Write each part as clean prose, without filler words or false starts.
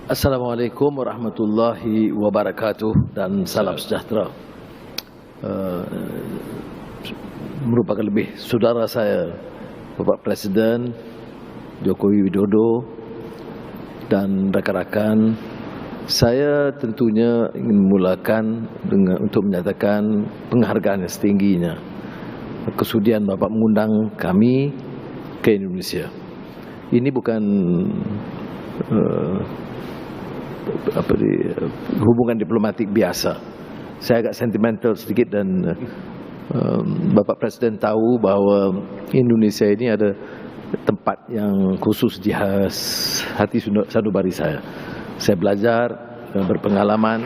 Assalamualaikum warahmatullahi wabarakatuh dan salam sejahtera. Merupakan lebih saudara saya, Bapak Presiden Jokowi Widodo dan rakan-rakan. Saya tentunya ingin memulakan untuk menyatakan penghargaan yang setingginya kesudian Bapak mengundang kami ke Indonesia. Ini bukan hubungan diplomatik biasa. Saya agak sentimental sedikit dan Bapak Presiden tahu bahwa Indonesia ini ada tempat yang khusus di hati sanubari saya. Saya belajar, berpengalaman.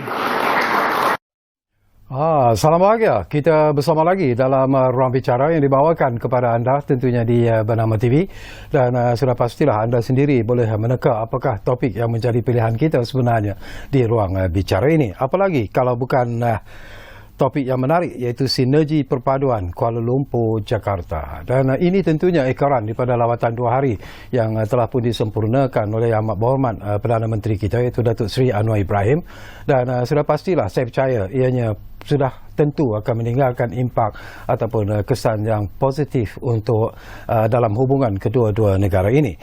Salam bahagia. Kita bersama lagi dalam ruang bicara yang dibawakan kepada anda tentunya di Bernama TV, dan sudah pastilah anda sendiri boleh meneka apakah topik yang menjadi pilihan kita sebenarnya di ruang bicara ini. Apalagi kalau bukan topik yang menarik, iaitu sinergi perpaduan Kuala Lumpur Jakarta. Dan ini tentunya ekoran daripada lawatan 2 hari yang telah pun disempurnakan oleh Yang Amat Berhormat Perdana Menteri kita, iaitu Datuk Seri Anwar Ibrahim. Dan sudah pastilah saya percaya ianya sudah tentu akan meninggalkan impak ataupun kesan yang positif untuk dalam hubungan kedua-dua negara ini.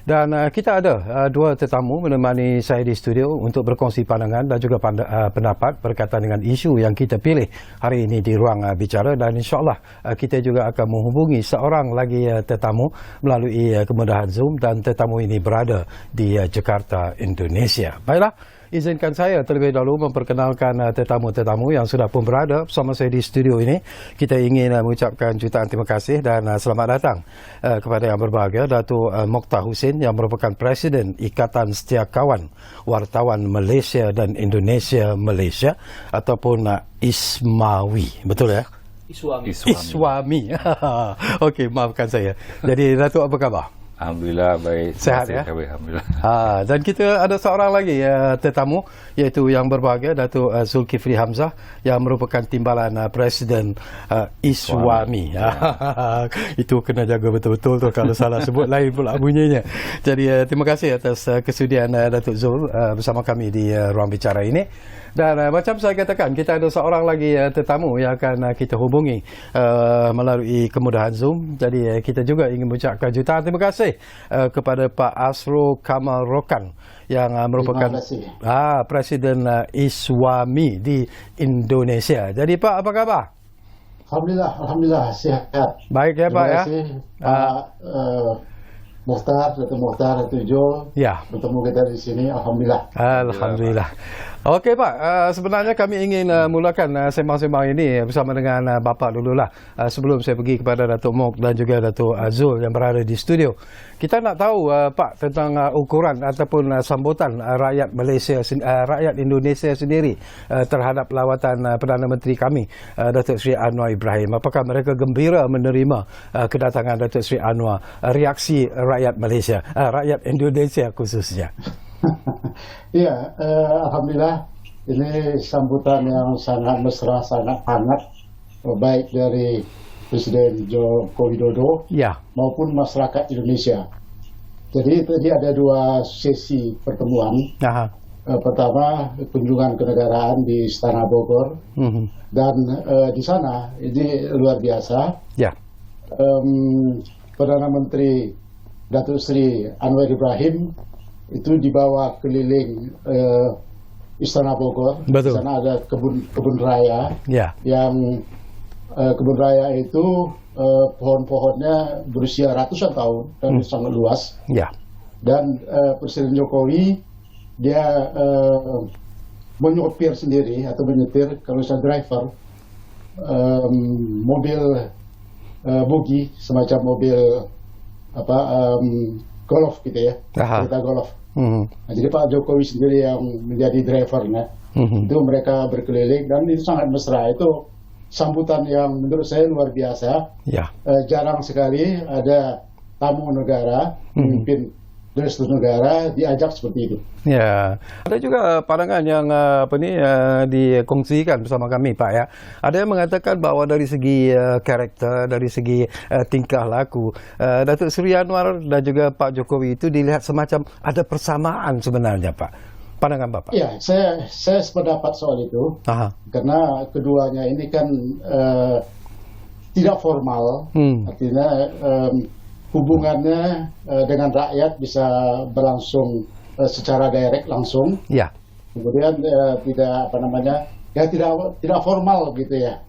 Dan kita ada 2 tetamu menemani saya di studio untuk berkongsi pandangan dan juga pendapat berkaitan dengan isu yang kita pilih hari ini di ruang bicara, dan insyaAllah kita juga akan menghubungi seorang lagi tetamu melalui kemudahan Zoom, dan tetamu ini berada di Jakarta, Indonesia. Baiklah, izinkan saya terlebih dahulu memperkenalkan tetamu-tetamu yang sudah pun berada bersama saya di studio ini. Kita ingin mengucapkan jutaan terima kasih dan selamat datang kepada yang berbahagia Datuk Mokhtar Husin, yang merupakan Presiden Ikatan Setiakawan Wartawan Malaysia dan Indonesia Malaysia, ataupun ISMAWI. Betul ya? Iswami. Okey, maafkan saya. Jadi Datuk, apa khabar? Alhamdulillah baik. Sehat ya? Alhamdulillah. Dan kita ada seorang lagi tetamu, iaitu yang berbahagia Datuk Zulkifli Hamzah, yang merupakan timbalan Presiden ISWAMI. Itu kena jaga betul-betul tu, kalau salah sebut lain pula bunyinya. Jadi terima kasih atas kesudian Datuk Zul bersama kami di ruang bicara ini. Dan macam saya katakan, kita ada seorang lagi tetamu yang akan kita hubungi melalui kemudahan Zoom. Jadi kita juga ingin mengucapkan jutaan terima kasih kepada Pak Asrul Kamal Rokan, yang merupakan Presiden ISWAMI di Indonesia. Jadi Pak, apa khabar? Alhamdulillah sihat. Baik ya Pak ya. Datuk Mokhtar, Datuk Jol, bertemu kita di sini. Alhamdulillah. Okey Pak, sebenarnya kami ingin mulakan sembang-sembang ini bersama dengan Bapak dululah, sebelum saya pergi kepada Datuk Mok dan juga Datuk Zul yang berada di studio. Kita nak tahu Pak tentang ukuran ataupun sambutan rakyat Malaysia, rakyat Indonesia sendiri terhadap lawatan Perdana Menteri kami, Datuk Seri Anwar Ibrahim. Apakah mereka gembira menerima kedatangan Datuk Seri Anwar? Reaksi rakyat Malaysia, rakyat Indonesia khususnya. Ya, alhamdulillah ini sambutan yang sangat mesra, sangat hangat, baik dari Presiden Joko Widodo maupun masyarakat Indonesia. Jadi tadi ada 2 sesi pertemuan. Pertama, kunjungan kenegaraan di Istana Bogor, dan di sana ini luar biasa. Perdana Menteri Datuk Seri Anwar Ibrahim itu dibawa keliling Istana Bogor. Di sana ada kebun raya, yang kebun raya itu pohon-pohonnya berusia ratusan tahun dan sangat luas. Dan Presiden Jokowi dia menyopir sendiri atau menyetir, kalau saya driver, mobil buggy, semacam mobil golf gitu ya, kereta golf. Nah, jadi Pak Jokowi sendiri yang menjadi drivernya. Itu mereka berkeliling dan itu sangat mesra. Itu sambutan yang menurut saya luar biasa. Jarang sekali ada tamu negara, pemimpin dari seluruh negara diajak seperti itu. Ya, ada juga pandangan yang dikongsikan bersama kami Pak ya. Ada yang mengatakan bahawa dari segi karakter, dari segi tingkah laku, Datuk Seri Anwar dan juga Pak Jokowi itu dilihat semacam ada persamaan sebenarnya Pak. pandangan Bapak? Ya, saya sependapat soal itu. Karena keduanya ini kan tidak formal, artinya hubungannya dengan rakyat bisa berlangsung secara direct langsung. Ya. Kemudian tidak formal gitu ya.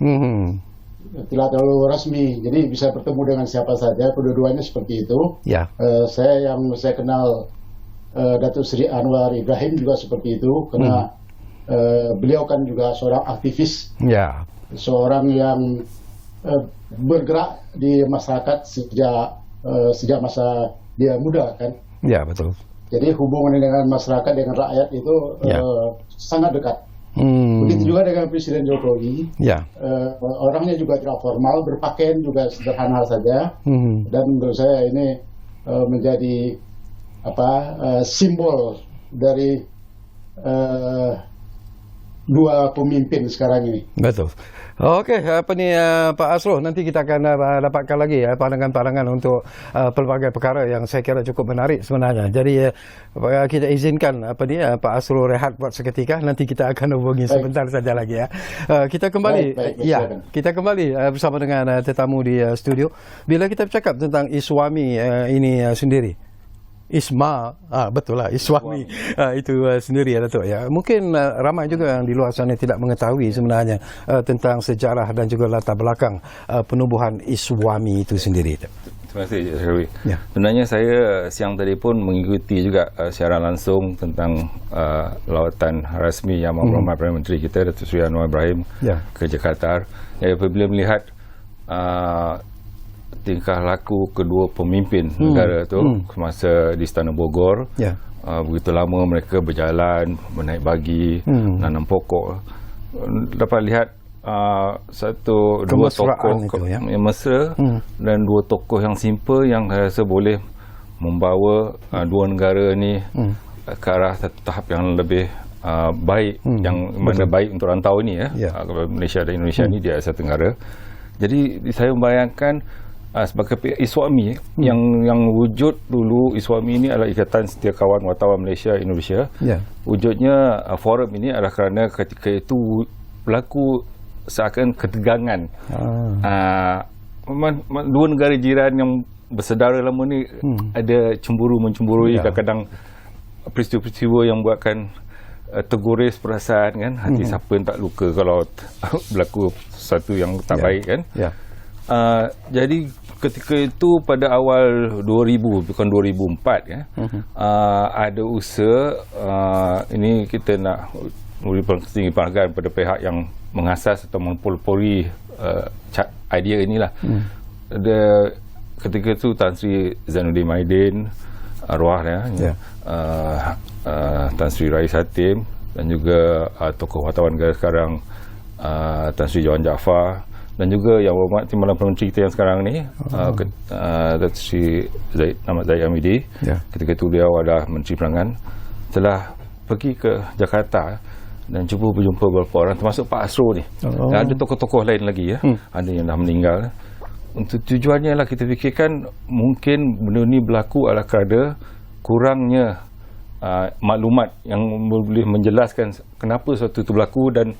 Tidak terlalu resmi, jadi bisa bertemu dengan siapa saja. Kedua-duanya seperti itu. Ya. Saya kenal Datuk Seri Anwar Ibrahim juga seperti itu, karena beliau kan juga seorang aktivis, seorang yang bergerak di masyarakat sejak masa dia muda kan. Ya, betul. Jadi hubungan dengan masyarakat, dengan rakyat itu sangat dekat. Begitu juga dengan Presiden Jokowi. Orangnya juga tidak formal, berpakaian juga sederhana saja. Dan menurut saya ini menjadi simbol dari dua pemimpin sekarang ini. Betul. Okey, Pak Asro, nanti kita akan dapatkan lagi pandangan-pandangan untuk pelbagai perkara yang saya kira cukup menarik sebenarnya. Jadi kita izinkan Pak Asro rehat buat seketika, nanti kita akan hubungi sebentar saja lagi ya. Kita kembali kita kembali bersama dengan tetamu di studio. Bila kita bercakap tentang Iswami ini sendiri, Isma, betul lah, Iswami itu sendiri ya Datuk ya. Mungkin ramai juga yang di luar sana tidak mengetahui sebenarnya tentang sejarah dan juga latar belakang penubuhan Iswami itu sendiri. Terima kasih, Syarwi. Sebenarnya saya siang tadi pun mengikuti juga siaran langsung tentang lawatan rasmi Yang Berhormat Perdana Menteri kita Datuk Seri Anwar Ibrahim ke Jakarta. Apabila melihat tingkah laku kedua pemimpin negara itu semasa di Istana Bogor, begitu lama mereka berjalan, menaik bagi, menanam pokok, dapat lihat dua tokoh yang mesra dan dua tokoh yang simple yang saya rasa boleh membawa dua negara ni ke arah satu tahap yang lebih baik, yang mana baik untuk rantau ni Malaysia dan Indonesia ni di Asia Tenggara. Jadi saya membayangkan sebagai Iswami yang wujud dulu, Iswami ini adalah Ikatan Setiakawan Wartawan Malaysia Indonesia. Wujudnya forum ini adalah kerana ketika itu berlaku seakan ketegangan dua negara jiran yang bersaudara lama ni ada cemburu-mencemburui, kadang-kadang peristiwa-peristiwa yang buatkan tergores perasaan kan, hati siapa yang tak luka kalau berlaku sesuatu yang tak baik kan. Jadi ketika itu pada awal 2000, bukan 2004 ya, ada usaha ini kita nak memberi penghargaan pada pihak yang mengasas atau mempelopori idea inilah. Ketika itu Tan Sri Zainuddin Maidin arwah Tan Sri Rais Hatim dan juga tokoh wartawan negara sekarang Tan Sri Johan Jaafar, dan juga Yang Berhormat Timbalan Perdana Menteri kita yang sekarang ni Datuk Sri Ahmad Zahid Hamidi, ketika itu beliau adalah Menteri Penerangan, telah pergi ke Jakarta dan cuba berjumpa beberapa orang, termasuk Pak Asro ni. Dan ada tokoh-tokoh lain lagi ada yang dah meninggal. Untuk tujuannya lah kita fikirkan mungkin benda ni berlaku adalah kerana kurangnya maklumat yang boleh menjelaskan kenapa sesuatu itu berlaku dan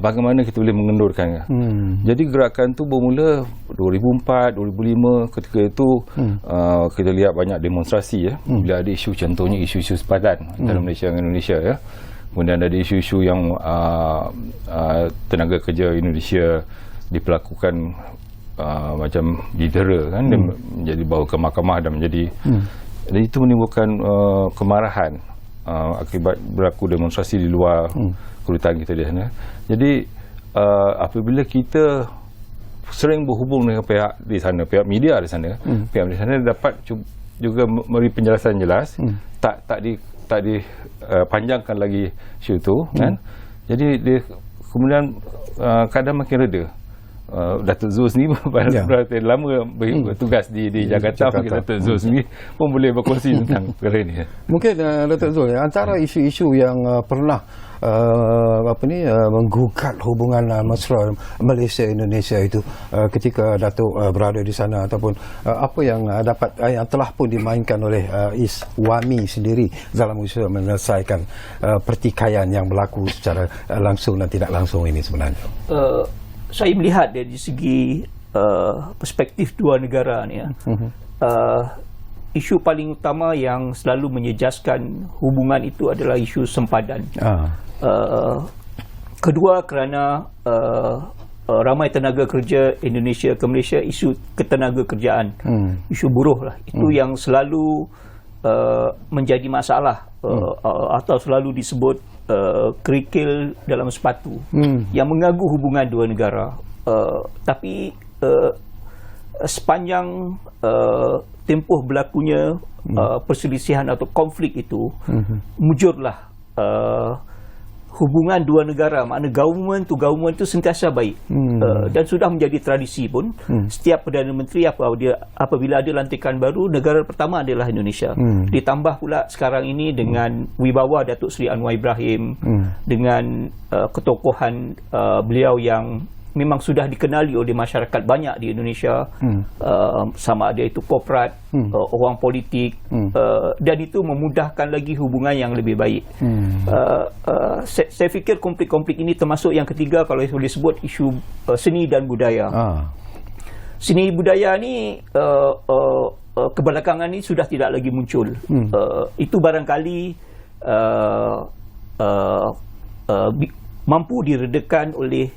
bagaimana kita boleh mengendurkannya. Jadi gerakan tu bermula 2004, 2005. Ketika itu kita lihat banyak demonstrasi bila ada isu, contohnya isu-isu sepadan dalam Malaysia dan Indonesia ya. Kemudian ada isu-isu yang tenaga kerja Indonesia diperlakukan macam didera kan, dia menjadi bawa ke mahkamah dan menjadi dan itu menimbulkan kemarahan akibat berlaku demonstrasi di luar kedutaan kita di sana. Jadi apabila kita sering berhubung dengan pihak di sana, pihak media di sana, pihak di sana dapat juga memberi penjelasan jelas, tak dipanjangkan lagi isu itu kan. Jadi dia kemudian keadaan makin reda. Datuk Zul ni berarti lama bertugas di Jakarta. Datuk Zul ni pun boleh berkongsi tentang perkara ini. Mungkin Datuk Zul, antara isu-isu yang pernah menggugat hubungan mesra Malaysia Indonesia itu ketika Datuk berada di sana, ataupun apa yang yang telah pun dimainkan oleh Iswami sendiri dalam usaha menyelesaikan pertikaian yang berlaku secara langsung dan tidak langsung ini sebenarnya. Saya melihat dari segi perspektif dua negara ni, isu paling utama yang selalu menyejaskan hubungan itu adalah isu sempadan. Kedua, kerana ramai tenaga kerja Indonesia ke Malaysia, isu ketenaga kerjaan, isu buruh lah, itu yang selalu menjadi masalah atau selalu disebut kerikil dalam sepatu yang mengganggu hubungan dua negara. Tapi sepanjang tempoh berlakunya perselisihan atau konflik itu, mujurlah hubungan dua negara, makna government to government itu sentiasa baik. Dan sudah menjadi tradisi pun, setiap Perdana Menteri apabila ada lantikan baru, negara pertama adalah Indonesia. Ditambah pula sekarang ini dengan wibawa Datuk Seri Anwar Ibrahim, dengan ketokohan beliau yang memang sudah dikenali oleh masyarakat banyak di Indonesia, sama ada itu korporat, orang politik, dan itu memudahkan lagi hubungan yang lebih baik. Saya fikir konflik-konflik ini termasuk yang ketiga, kalau saya boleh sebut, isu seni dan budaya. Seni budaya ni kebelakangan ini sudah tidak lagi muncul. Itu barangkali mampu diredakan oleh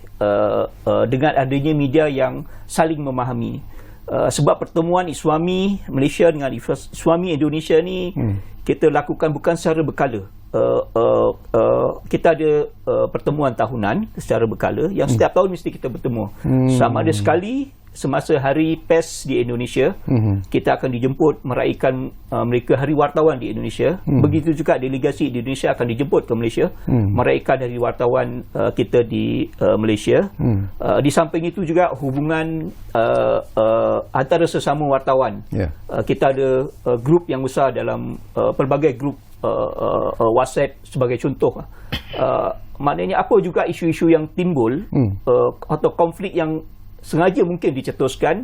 dengan adanya media yang saling memahami. Sebab pertemuan Iswami Malaysia dengan Iswami Indonesia ni kita lakukan bukan secara berkala. Kita ada pertemuan tahunan secara berkala yang setiap tahun mesti kita bertemu. Sama ada sekali semasa Hari Pers di Indonesia, kita akan dijemput meraihkan mereka Hari Wartawan di Indonesia. Begitu juga delegasi di Indonesia akan dijemput ke Malaysia meraihkan Hari Wartawan kita di Malaysia. Di samping itu juga hubungan antara sesama wartawan. Kita ada grup yang besar dalam pelbagai grup WhatsApp sebagai contoh. Maknanya apa juga isu-isu yang timbul atau konflik yang sengaja mungkin dicetuskan,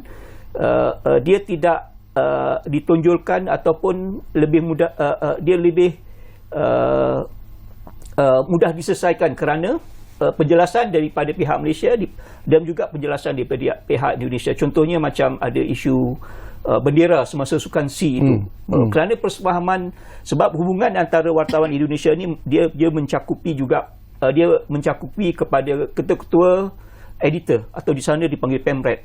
dia tidak ditonjolkan ataupun lebih mudah, dia lebih mudah diselesaikan kerana penjelasan daripada pihak Malaysia dan juga penjelasan daripada pihak Indonesia. Contohnya macam ada isu bendera semasa Sukan C itu, kerana persefahaman, sebab hubungan antara wartawan Indonesia ni dia mencakupi juga dia mencakupi kepada ketua-ketua editor, atau di sana dipanggil Pemret,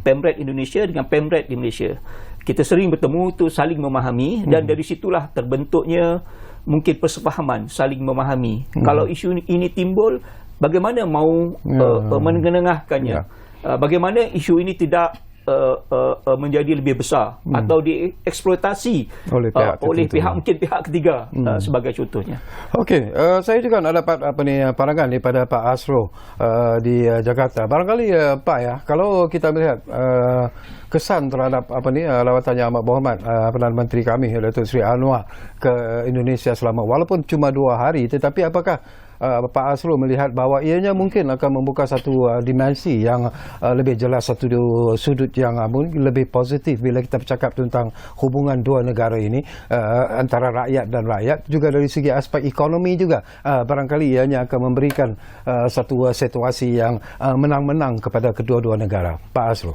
Pemret Indonesia dengan Pemret di Malaysia. Kita sering bertemu tu, saling memahami, dan dari situlah terbentuknya mungkin persefahaman, saling memahami. Kalau isu ini timbul, bagaimana mau menengahkannya? Bagaimana isu ini tidak menjadi lebih besar atau dieksploitasi oleh pihak mungkin pihak ketiga, sebagai contohnya. Okey, saya juga nak dapat pandangan daripada Pak Asro di Jakarta. Barangkali Pak, ya, kalau kita melihat kesan terhadap lawatannya Amat Berhormat Perdana Menteri kami Datuk Seri Anwar ke Indonesia selama walaupun cuma 2 hari, tetapi apakah Pak Asro melihat bahawa ianya mungkin akan membuka satu dimensi yang lebih jelas, satu sudut yang lebih positif bila kita bercakap tentang hubungan dua negara ini antara rakyat dan rakyat, juga dari segi aspek ekonomi juga barangkali ianya akan memberikan satu situasi yang menang-menang kepada kedua-dua negara. Pak Asro.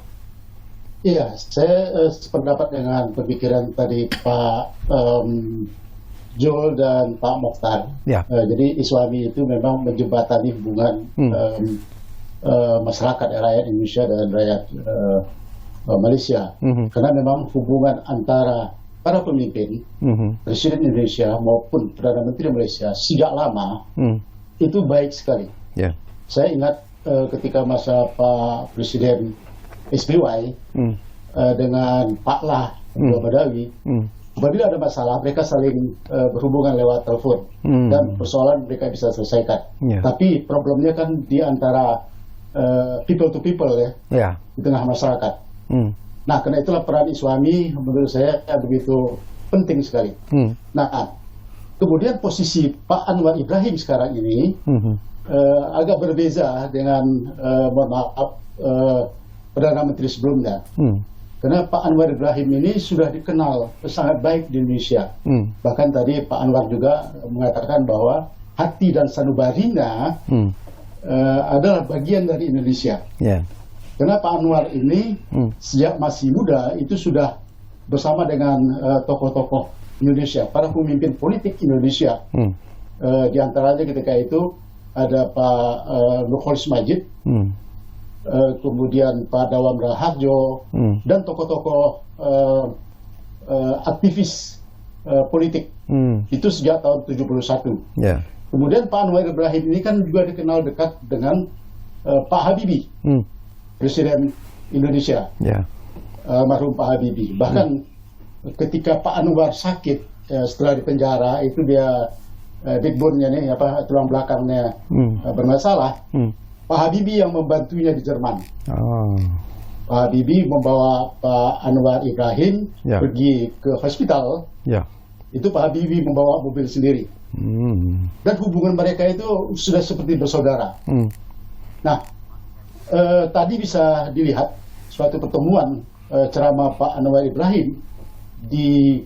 Iya, saya sependapat dengan pemikiran tadi Pak Joel dan Pak Mokhtar. Jadi Iswami itu memang menjembatani hubungan masyarakat rakyat Indonesia dan rakyat Malaysia. Karena memang hubungan antara para pemimpin, Presiden Indonesia maupun Perdana Menteri Malaysia sejak lama itu baik sekali. Saya ingat ketika masa Pak Presiden SBY dengan Pak Lah Badawi, apabila ada masalah mereka saling berhubungan lewat telepon dan persoalan mereka bisa selesaikan. Tapi problemnya kan di antara people to people ya, di tengah masyarakat. Nah, karena itulah peran Iswami menurut saya begitu penting sekali. Nah, kemudian posisi Pak Anwar Ibrahim sekarang ini agak berbeza dengan mohon maaf Perdana Menteri sebelumnya. Karena Pak Anwar Ibrahim ini sudah dikenal sangat baik di Indonesia. Bahkan tadi Pak Anwar juga mengatakan bahwa hati dan sanubarinya adalah bagian dari Indonesia. Karena Pak Anwar ini sejak masih muda itu sudah bersama dengan tokoh-tokoh Indonesia, para pemimpin politik Indonesia. Di antaranya ketika itu ada Pak Nurholis Majid, kemudian Pak Dawam Raharjo, dan tokoh-tokoh aktivis politik. Itu sejak tahun 71. Kemudian Pak Anwar Ibrahim ini kan juga dikenal dekat dengan Pak Habibie, Presiden Indonesia, almarhum Pak Habibie. Bahkan ketika Pak Anwar sakit setelah dipenjara, itu dia backbone-nya nih, tulang belakangnya bermasalah. Pak Habibie yang membantunya di Jerman. Pak Habibie membawa Pak Anwar Ibrahim pergi ke hospital. Itu Pak Habibie membawa mobil sendiri. Dan hubungan mereka itu sudah seperti bersaudara. Nah, tadi bisa dilihat suatu pertemuan ceramah Pak Anwar Ibrahim di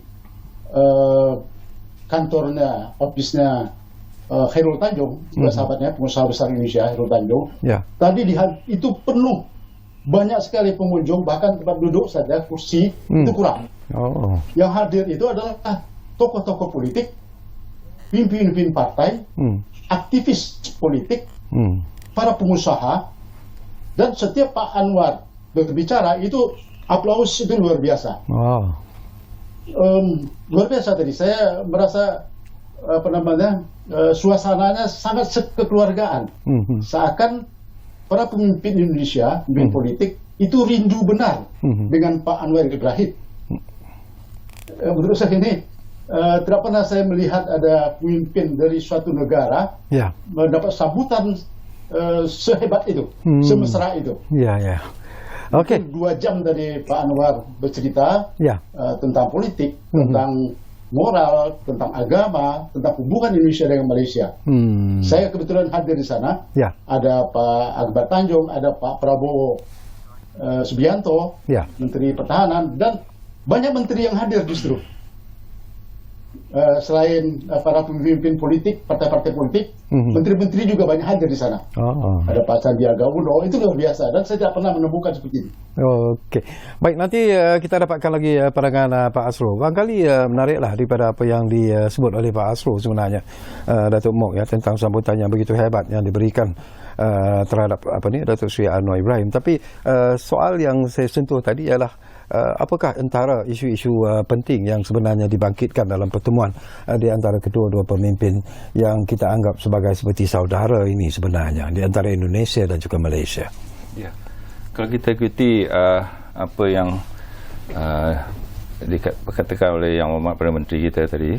kantornya, ofisnya Khairul Tanjung, sahabatnya, pengusaha besar Indonesia, Khairul Tanjung. Tadi lihat itu penuh, banyak sekali pengunjung, bahkan tempat duduk saja, kursi itu kurang. Yang hadir itu adalah tokoh-tokoh politik, pimpin-pimpin partai, aktivis politik, para pengusaha, dan setiap Pak Anwar berbicara itu aplaus itu luar biasa. Luar biasa tadi, saya merasa suasananya sangat kekeluargaan. Seakan para pemimpin Indonesia, pemimpin politik itu rindu benar dengan Pak Anwar Ibrahim. Menurut saya ini tidak pernah saya melihat ada pemimpin dari suatu negara mendapat sambutan sehebat itu, semesra itu. Oke. 2 jam dari Pak Anwar bercerita tentang politik, tentang moral, tentang agama, tentang hubungan Indonesia dengan Malaysia. Saya kebetulan hadir di sana. Ada Pak Akbar Tanjung, ada Pak Prabowo Subianto, Menteri Pertahanan, dan banyak menteri yang hadir justru. Selain para pemimpin politik, partai-partai politik, menteri-menteri juga banyak hadir di sana. Ada Pak Sandiaga Uno, itu luar biasa, dan saya tidak pernah menemukan seperti ini. Oke, baik, nanti kita dapatkan lagi pandangan Pak Asrul. Barangkali menariklah daripada apa yang disebut oleh Pak Asrul sebenarnya, Datuk Mok, tentang sambutan yang begitu hebat yang diberikan terhadap Datuk Seri Anwar Ibrahim. Tapi soal yang saya sentuh tadi ialah apakah antara isu-isu penting yang sebenarnya dibangkitkan dalam pertemuan di antara kedua-dua pemimpin yang kita anggap seperti saudara ini sebenarnya di antara Indonesia dan juga Malaysia. Kalau kita ikuti apa yang dikatakan oleh Yang Amat Perdana Menteri kita tadi,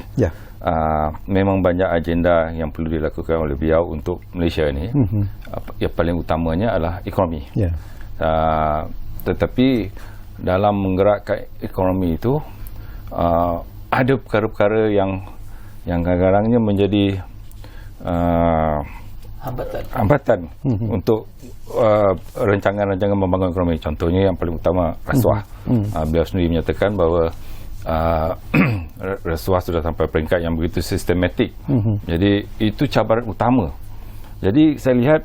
memang banyak agenda yang perlu dilakukan oleh beliau untuk Malaysia ini. Yang paling utamanya adalah ekonomi. Tetapi dalam menggerakkan ekonomi itu ada perkara-perkara yang kadang-kadangnya menjadi hambatan untuk rancangan-rancangan membangun ekonomi. Contohnya yang paling utama rasuah. Beliau sendiri menyatakan bahawa rasuah sudah sampai peringkat yang begitu sistematik. Jadi itu cabaran utama. Jadi saya lihat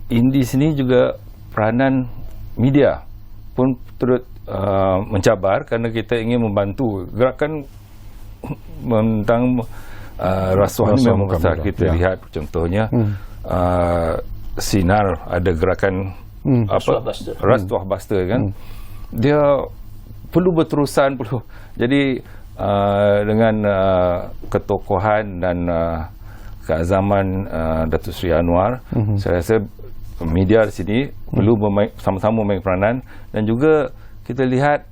di sini juga peranan media pun turut mencabar kerana kita ingin membantu gerakan tentang rasuah ini memang besar. Kita lihat contohnya Sinar ada gerakan Rasuah Buster kan. Dia perlu berterusan, jadi dengan ketokohan dan keazaman Datuk Seri Anwar, saya rasa media di sini perlu sama-sama memainkan peranan, dan juga kita lihat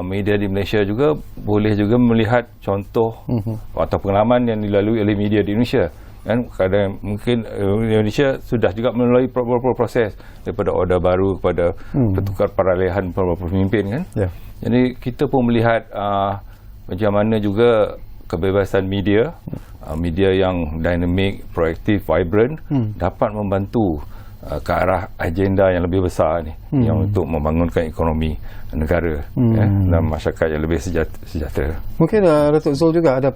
media di Malaysia juga boleh juga melihat contoh atau pengalaman yang dilalui oleh media di Indonesia. kan kadang mungkin Indonesia sudah juga melalui beberapa proses daripada Order Baru kepada pertukar peralihan pemimpin kan. Jadi kita pun melihat macam mana juga kebebasan media, media yang dinamik, proaktif, vibrant dapat membantu ke arah agenda yang lebih besar ni, yang untuk membangunkan ekonomi negara dan masyarakat yang lebih sejahtera. Mungkin Datuk Zul juga ada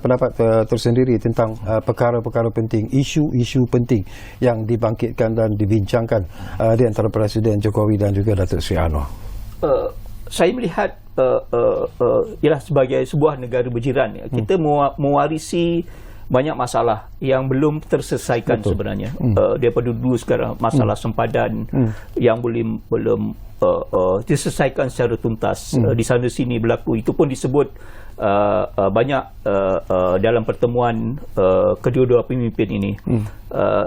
pendapat tersendiri tentang perkara-perkara penting, isu-isu penting yang dibangkitkan dan dibincangkan di antara Presiden Jokowi dan juga Datuk Seri Anwar. Saya melihat ialah sebagai sebuah negara berjiran, kita mewarisi banyak masalah yang belum terselesaikan sebenarnya. Daripada dulu sekarang masalah sempadan yang belum diselesaikan secara tuntas. Di sana sini berlaku, itu pun disebut banyak dalam pertemuan kedua-dua pemimpin ini.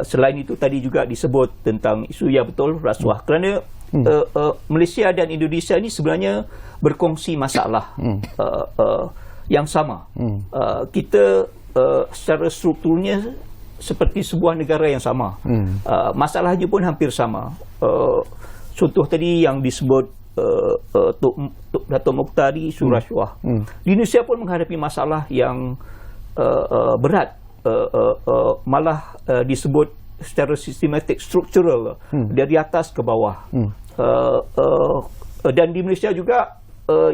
Selain itu tadi juga disebut tentang isu yang betul rasuah, kerana Malaysia dan Indonesia ini sebenarnya berkongsi masalah yang sama. Kita secara strukturnya seperti sebuah negara yang sama. Masalahnya pun hampir sama. Contoh tadi yang disebut Datuk Mokhtar isu rasuah. Di Indonesia pun menghadapi masalah yang berat, malah disebut secara sistematik, struktural, dari atas ke bawah. Dan di Malaysia juga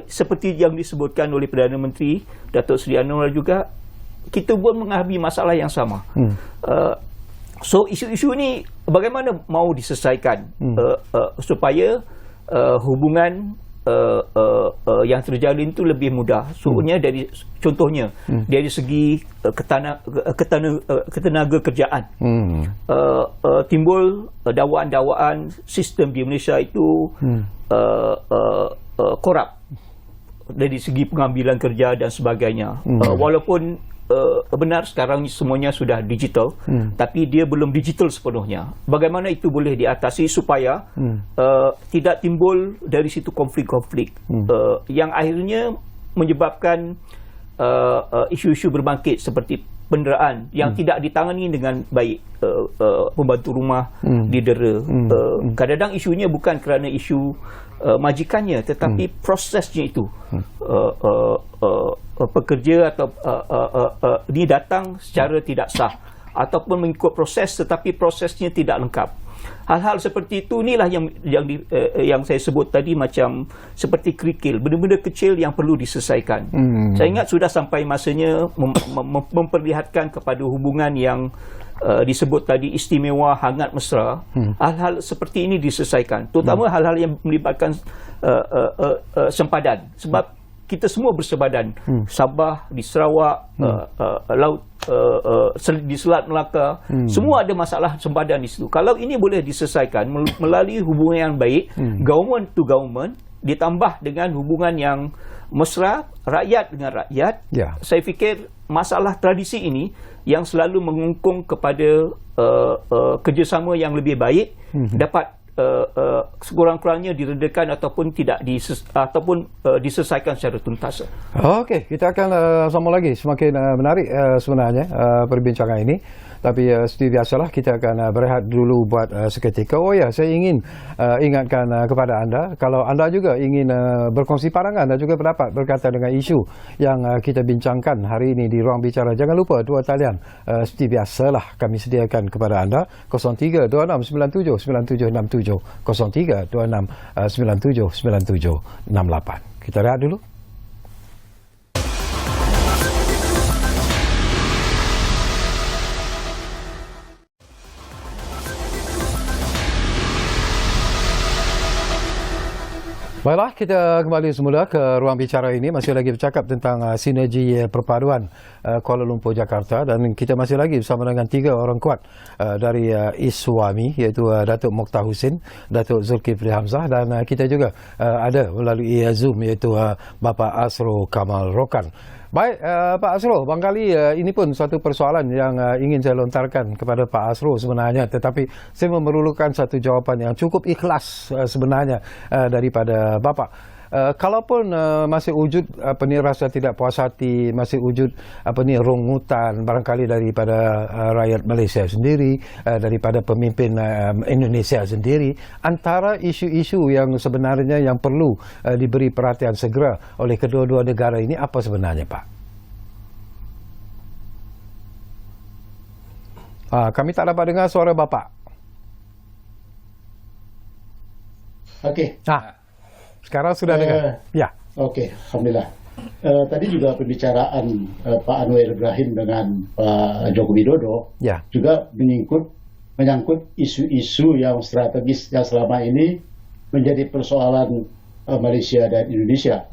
seperti yang disebutkan oleh Perdana Menteri Datuk Seri Anwar juga, kita pun menghadapi masalah yang sama. So isu-isu ini bagaimana mau diselesaikan supaya hubungan yang terjalin itu lebih mudah. Soalnya contohnya dari segi ketenaga kerjaan, timbul dakwaan-dakwaan sistem di Malaysia itu korup dari segi pengambilan kerja dan sebagainya. Walaupun benar sekarang semuanya sudah digital, tapi dia belum digital sepenuhnya. Bagaimana itu boleh diatasi supaya tidak timbul dari situ konflik-konflik yang akhirnya menyebabkan isu-isu berbangkit seperti penderaan yang tidak ditangani dengan baik. Pembantu rumah didera. Kadang-kadang isunya bukan kerana isu majikannya, tetapi prosesnya itu. Pekerja atau ini datang secara tidak sah ataupun mengikut proses tetapi prosesnya tidak lengkap. Hal-hal seperti itu inilah yang saya sebut tadi, macam seperti kerikil, benda-benda kecil yang perlu diselesaikan. Saya ingat sudah sampai masanya memperlihatkan kepada hubungan yang disebut tadi istimewa, hangat, mesra. Hal-hal seperti ini diselesaikan, terutama hal-hal yang melibatkan sempadan, sebab kita semua bersebadan. Sabah, di Sarawak, laut, di Selat Melaka, semua ada masalah sempadan di situ. Kalau ini boleh diselesaikan melalui hubungan yang baik, government to government, ditambah dengan hubungan yang mesra, rakyat dengan rakyat, saya fikir masalah tradisi ini yang selalu mengungkung kepada kerjasama yang lebih baik dapat sekurang-kurangnya diredakan ataupun diselesaikan secara tuntas. Okey, kita akan sambung lagi. Semakin menarik sebenarnya perbincangan ini. Tapi seperti biasalah, kita akan berehat dulu buat seketika. Oh ya, saya ingin ingatkan kepada anda, kalau anda juga ingin berkongsi pandangan dan juga pendapat berkaitan dengan isu yang kita bincangkan hari ini di Ruang Bicara, jangan lupa dua talian seperti biasalah kami sediakan kepada anda, 0326979767, 0326979768. Kita rehat dulu. Baiklah, kita kembali semula ke Ruang Bicara ini. Masih lagi bercakap tentang sinergi perpaduan Kuala Lumpur, Jakarta, dan kita masih lagi bersama dengan tiga orang kuat dari ISWAMI, iaitu Datuk Mokhtar Husin, Datuk Zulkifli Hamzah, dan kita juga ada melalui Zoom, iaitu Bapa Asrul Kamal Rokan. Baik, Pak Asrul, barangkali ini pun suatu persoalan yang ingin saya lontarkan kepada Pak Asrul sebenarnya, tetapi saya memerlukan satu jawapan yang cukup ikhlas sebenarnya daripada Bapak. kalaupun masih wujud rasa tidak puas hati, masih wujud rungutan barangkali daripada rakyat Malaysia sendiri, daripada pemimpin Indonesia sendiri, antara isu-isu yang sebenarnya yang perlu diberi perhatian segera oleh kedua-dua negara ini apa sebenarnya, Pak? Kami tak dapat dengar suara Bapak. Oke. Sekarang sudah dengar. Ya. Oke, alhamdulillah. Tadi juga pembicaraan Pak Anwar Ibrahim dengan Pak Joko Widodo juga menyangkut isu-isu yang strategis yang selama ini menjadi persoalan Malaysia dan Indonesia.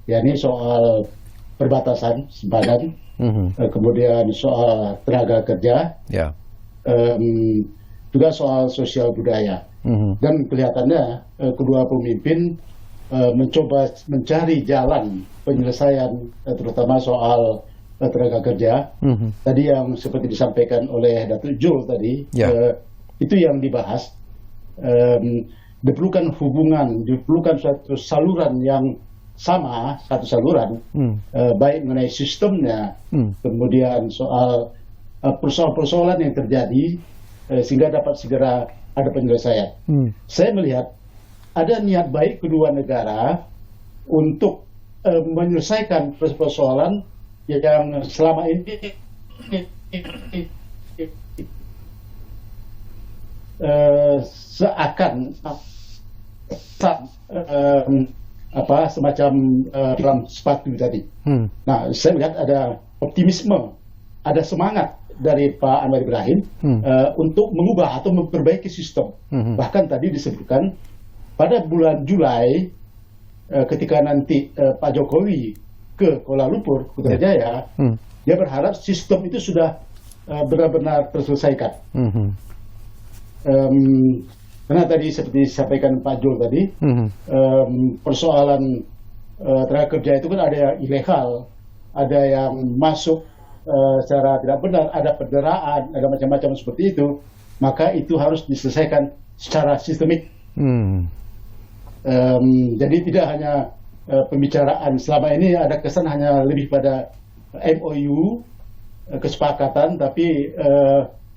Yakni soal perbatasan sempadan, kemudian soal tenaga kerja, juga soal sosial budaya. Dan kelihatannya kedua pemimpin mencoba mencari jalan penyelesaian terutama soal tenaga kerja. Tadi yang seperti disampaikan oleh Datuk Jul tadi, itu yang dibahas. Diperlukan hubungan, diperlukan suatu saluran yang sama, satu saluran, baik mengenai sistemnya, kemudian soal persoalan-persoalan yang terjadi, sehingga dapat segera ada penyelesaian. Saya melihat ada niat baik kedua negara untuk menyelesaikan persoalan yang selama ini seakan semacam dalam sepatu tadi. Nah, saya melihat ada optimisme, ada semangat dari Pak Anwar Ibrahim untuk mengubah atau memperbaiki sistem. Bahkan tadi disebutkan pada bulan Julai ketika nanti Pak Jokowi ke Kuala Lumpur, Putrajaya, dia berharap sistem itu sudah benar-benar terselesaikan. Karena tadi seperti disampaikan Pak Jul tadi, persoalan tenaga kerja itu kan ada yang ilegal, ada yang masuk secara tidak benar, ada penderaan, ada macam-macam seperti itu, maka itu harus diselesaikan secara sistemik. Jadi tidak hanya pembicaraan selama ini ada kesan hanya lebih pada MOU, kesepakatan, tapi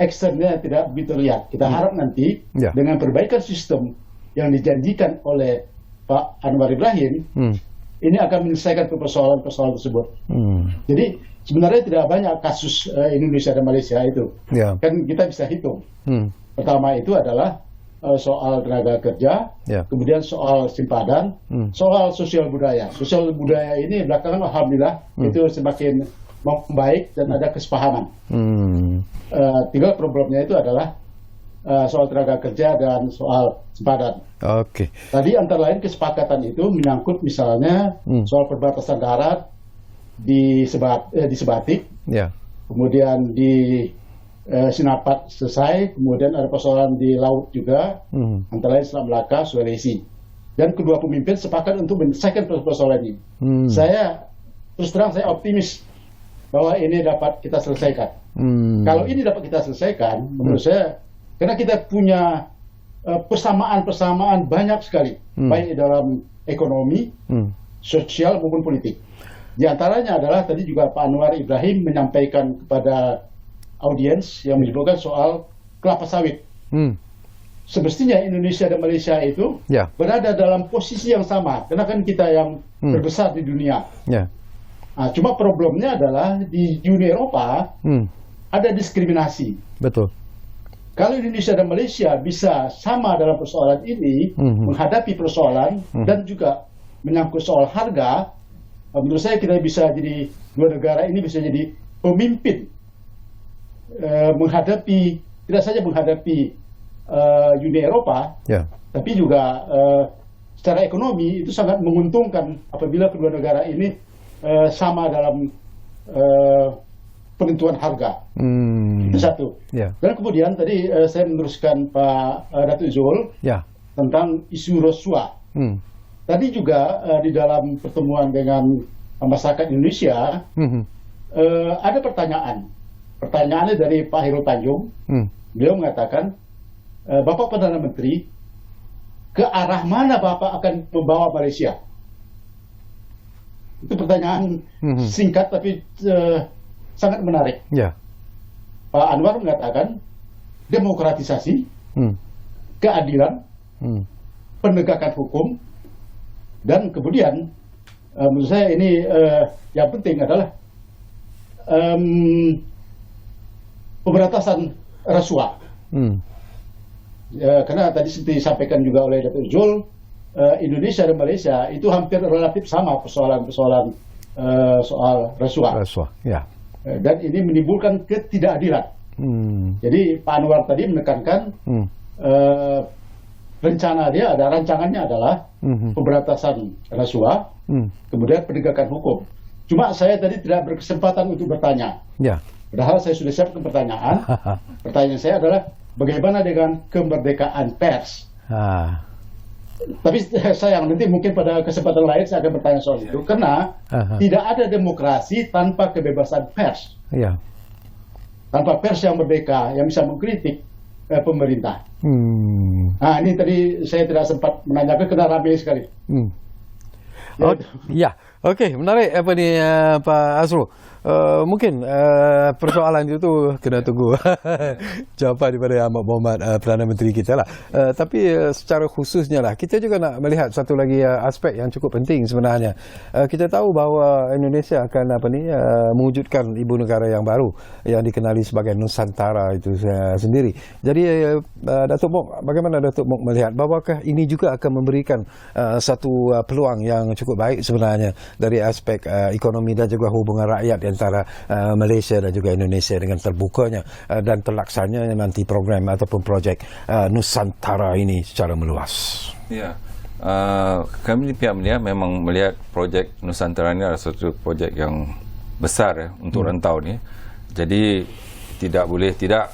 actionnya tidak begitu lihat. Kita harap nanti dengan perbaikan sistem yang dijanjikan oleh Pak Anwar Ibrahim, ini akan menyelesaikan persoalan-persoalan tersebut. Jadi sebenarnya tidak banyak kasus Indonesia dan Malaysia itu. Kan kita bisa hitung. Pertama itu adalah soal tenaga kerja, kemudian soal simpadan, soal sosial budaya. Sosial budaya ini belakangan alhamdulillah itu semakin membaik dan ada kesepahaman. Tinggal problemnya itu adalah soal tenaga kerja dan soal simpadan. Tadi antara lain kesepakatan itu menyangkut misalnya soal perbatasan darat di Sebatik, kemudian di Sinapat selesai, kemudian ada persoalan di laut juga, antara lain Selat Melaka, Sulawesi. Dan kedua pemimpin sepakat untuk menyelesaikan persoalan ini. Saya terus terang saya optimis bahwa ini dapat kita selesaikan. Kalau ini dapat kita selesaikan, menurut saya, karena kita punya persamaan-persamaan banyak sekali, baik dalam ekonomi, sosial maupun politik. Di antaranya adalah tadi juga Pak Anwar Ibrahim menyampaikan kepada audiens yang menyebutkan soal kelapa sawit. Semestinya Indonesia dan Malaysia itu berada dalam posisi yang sama, karena kan kita yang terbesar di dunia. Nah, cuma problemnya adalah di Uni Eropa ada diskriminasi. Betul. Kalau Indonesia dan Malaysia bisa sama dalam persoalan ini, menghadapi persoalan dan juga menyangkut soal harga, menurut saya kita bisa jadi, dua negara ini bisa jadi pemimpin menghadapi, tidak saja menghadapi Uni Eropa, tapi juga secara ekonomi itu sangat menguntungkan apabila kedua negara ini sama dalam penentuan harga. Itu satu. Dan kemudian tadi saya meneruskan Pak Datuk Zul tentang isu rasuah. Tadi juga di dalam pertemuan dengan masyarakat Indonesia ada pertanyaan. Pertanyaannya dari Pak Heru Tanjung. Beliau mengatakan, Bapak Perdana Menteri, ke arah mana Bapak akan membawa Malaysia? Itu pertanyaan singkat tapi sangat menarik. Pak Anwar mengatakan demokratisasi, keadilan, penegakan hukum, dan kemudian menurut saya ini yang penting adalah pemberantasan rasuah. Karena tadi seperti disampaikan juga oleh Dr. Zul, Indonesia dan Malaysia itu hampir relatif sama persoalan-persoalan soal rasuah. Dan ini menimbulkan ketidakadilan. Jadi Pak Anwar tadi menekankan rancangannya adalah pemberantasan rasuah, kemudian penegakan hukum. Cuma saya tadi tidak berkesempatan untuk bertanya. Padahal saya sudah siapkan pertanyaan. Pertanyaan saya adalah bagaimana dengan kemerdekaan pers? Tapi sayang, nanti mungkin pada kesempatan lain saya akan bertanya soal itu. Karena tidak ada demokrasi tanpa kebebasan pers. Tanpa pers yang merdeka, yang bisa mengkritik pemerintah. Nah, ini tadi saya tidak sempat menanyakan karena ramai sekali. Okey, menarik apa ni Pak Azrul. Mungkin persoalan itu kena tunggu jawapan daripada Ahmad Mohamad, Perdana Menteri kita lah. Tapi secara khususnya lah, kita juga nak melihat satu lagi aspek yang cukup penting sebenarnya. Kita tahu bahawa Indonesia akan mewujudkan ibu negara yang baru yang dikenali sebagai Nusantara itu sendiri. Jadi Datuk Mok, bagaimana Datuk Mok melihat bahawakah ini juga akan memberikan satu peluang yang cukup baik sebenarnya dari aspek ekonomi dan juga hubungan rakyat antara Malaysia dan juga Indonesia dengan terbukanya dan terlaksananya nanti program ataupun projek Nusantara ini secara meluas. Kami di pihak Melia memang melihat projek Nusantara ini adalah satu projek yang besar untuk rantau ni. Jadi tidak boleh tidak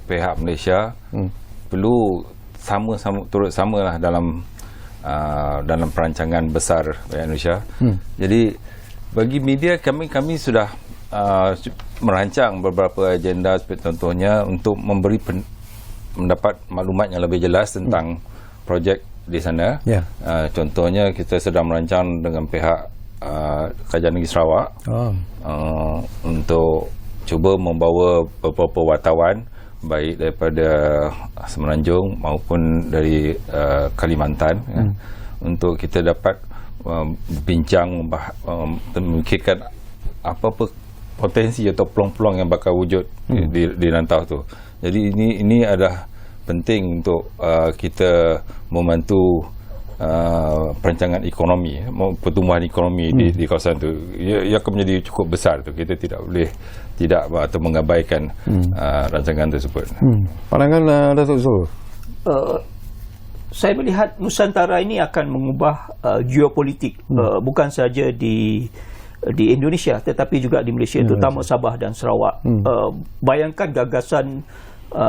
pihak Malaysia perlu turut samalah dalam perancangan besar pihak Indonesia. Jadi bagi media kami sudah merancang beberapa agenda, seperti contohnya untuk mendapat maklumat yang lebih jelas tentang projek di sana. Contohnya kita sedang merancang dengan pihak Kerajaan Negeri Sarawak untuk cuba membawa beberapa wartawan baik daripada Semenanjung maupun dari Kalimantan untuk kita dapat bincang memikirkan apa potensi atau peluang-peluang yang bakal wujud di rantau tu. Jadi ini adalah penting untuk kita membantu perancangan ekonomi, pertumbuhan ekonomi di kawasan tu. Ia akan menjadi cukup besar tu. Kita tidak boleh tidak atau mengabaikan rancangan tersebut. Pandangan Datuk Zul. Saya melihat Nusantara ini akan mengubah geopolitik bukan saja di Indonesia tetapi juga di Malaysia, terutama Sabah dan Sarawak. Bayangkan gagasan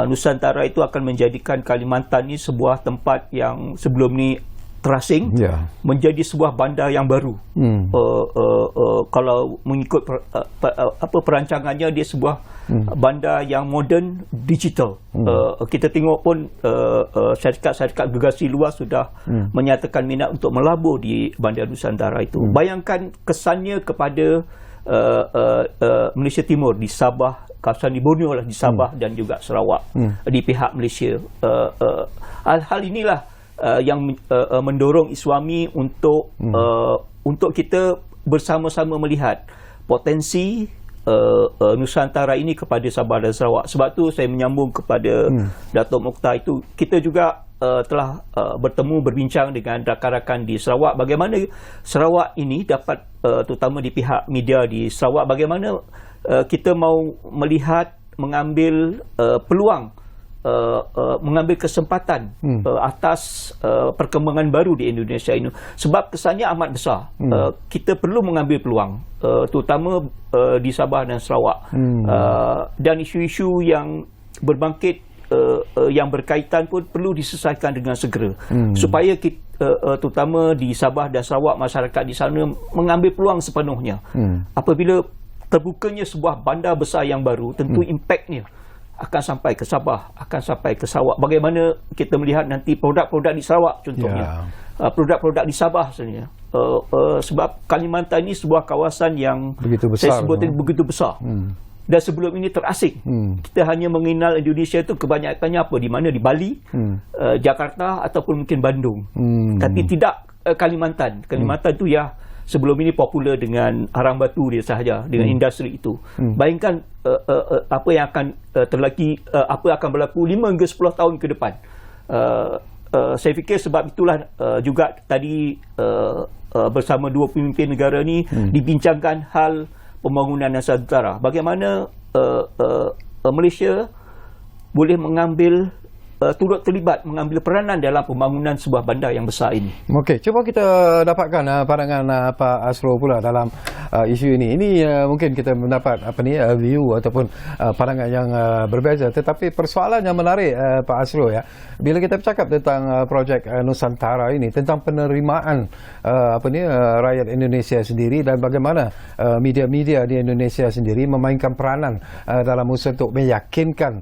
Nusantara itu akan menjadikan Kalimantan ini sebuah tempat yang sebelum ni terasing menjadi sebuah bandar yang baru. Kalau mengikut perancangannya, dia sebuah bandar yang moden, digital. Kita tengok pun syarikat-syarikat gergasi luar sudah menyatakan minat untuk melabur di bandar Nusantara itu. Bayangkan kesannya kepada Malaysia Timur, di Sabah, kawasan di Borneo lah, di Sabah dan juga Sarawak, di pihak Malaysia. Hal inilah yang mendorong Iswami untuk kita bersama-sama melihat potensi Nusantara ini kepada Sabah dan Sarawak. Sebab tu saya menyambung kepada Datuk Mokhtar itu, kita juga telah berbincang dengan rakan-rakan di Sarawak bagaimana Sarawak ini dapat, terutama di pihak media di Sarawak, bagaimana kita mau melihat mengambil peluang, mengambil kesempatan atas perkembangan baru di Indonesia ini, sebab kesannya amat besar. Kita perlu mengambil peluang, terutama di Sabah dan Sarawak, dan isu-isu yang berbangkit yang berkaitan pun perlu diselesaikan dengan segera, supaya kita, terutama di Sabah dan Sarawak, masyarakat di sana mengambil peluang sepenuhnya. Apabila terbukanya sebuah bandar besar yang baru, tentu impaknya akan sampai ke Sabah, akan sampai ke Sarawak. Bagaimana kita melihat nanti produk-produk di Sarawak contohnya, produk-produk di Sabah sebenarnya, sebab Kalimantan ini sebuah kawasan yang begitu besar, saya sebut tadi begitu besar. Dan sebelum ini terasing. Kita hanya mengenal Indonesia itu kebanyakannya apa? Di mana? Di Bali, Jakarta ataupun mungkin Bandung. Tapi tidak Kalimantan. Kalimantan itu ya sebelum ini popular dengan arang batu dia sahaja, dengan industri itu. Bayangkan apa yang akan apa akan berlaku 5 hingga 10 tahun ke depan. Saya fikir sebab itulah juga tadi bersama dua pemimpin negara ni dibincangkan hal pembangunan Nusantara. Bagaimana Malaysia boleh mengambil turut terlibat mengambil peranan dalam pembangunan sebuah bandar yang besar ini. Okey, cuba kita dapatkan pandangan Pak Asrul pula dalam isu ini. Ini mungkin kita mendapat view ataupun pandangan yang berbeza, tetapi persoalan yang menarik Pak Asrul ya. Bila kita bercakap tentang projek Nusantara ini, tentang penerimaan rakyat Indonesia sendiri dan bagaimana media-media di Indonesia sendiri memainkan peranan dalam usaha untuk meyakinkan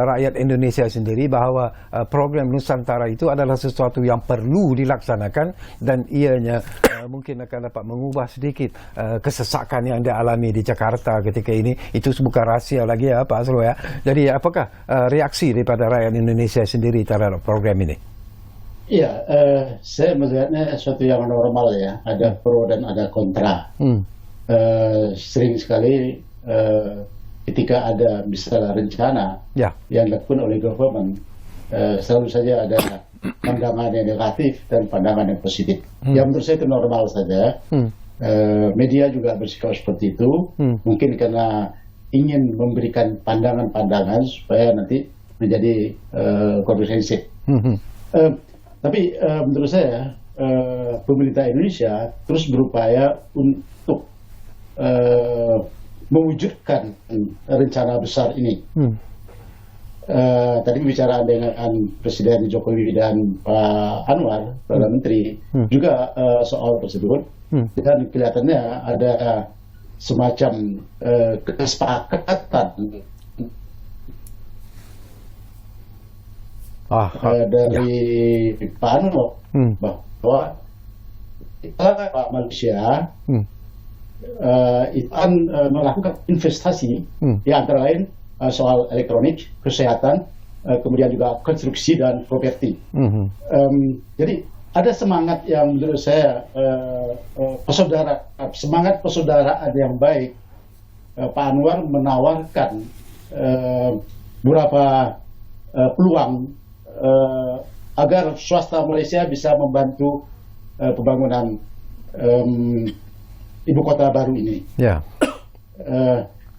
rakyat Indonesia sendiri bahawa program Nusantara itu adalah sesuatu yang perlu dilaksanakan dan ianya mungkin akan dapat mengubah sedikit kesesakan yang dialami di Jakarta ketika ini. Itu bukan rahsia lagi ya Pak Asrul ya. Jadi apakah reaksi daripada rakyat Indonesia sendiri terhadap program ini? Iya, saya melihatnya sesuatu yang normal ya. Ada pro dan ada kontra. Sering sekali ketika ada misalnya rencana yang dilakukan oleh government, selalu saja ada pandangan yang negatif dan pandangan yang positif. Yang menurut saya itu normal saja. Media juga bersikap seperti itu, mungkin karena ingin memberikan pandangan-pandangan supaya nanti menjadi komprehensif. Tapi menurut saya pemerintah Indonesia terus berupaya untuk mewujudkan rencana besar ini. Tadi bicara dengan Presiden Jokowi dan Pak Anwar, Perdana Menteri, juga soal tersebut, dan kelihatannya ada semacam kesepakatan dari Pak Anwar bahwa kita Malaysia itu akan melakukan investasi yang antara lain soal elektronik, kesehatan, kemudian juga konstruksi dan properti. Jadi ada semangat yang menurut saya semangat persaudaraan yang baik. Pak Anwar menawarkan beberapa peluang agar swasta Malaysia bisa membantu pembangunan ibu kota baru ini.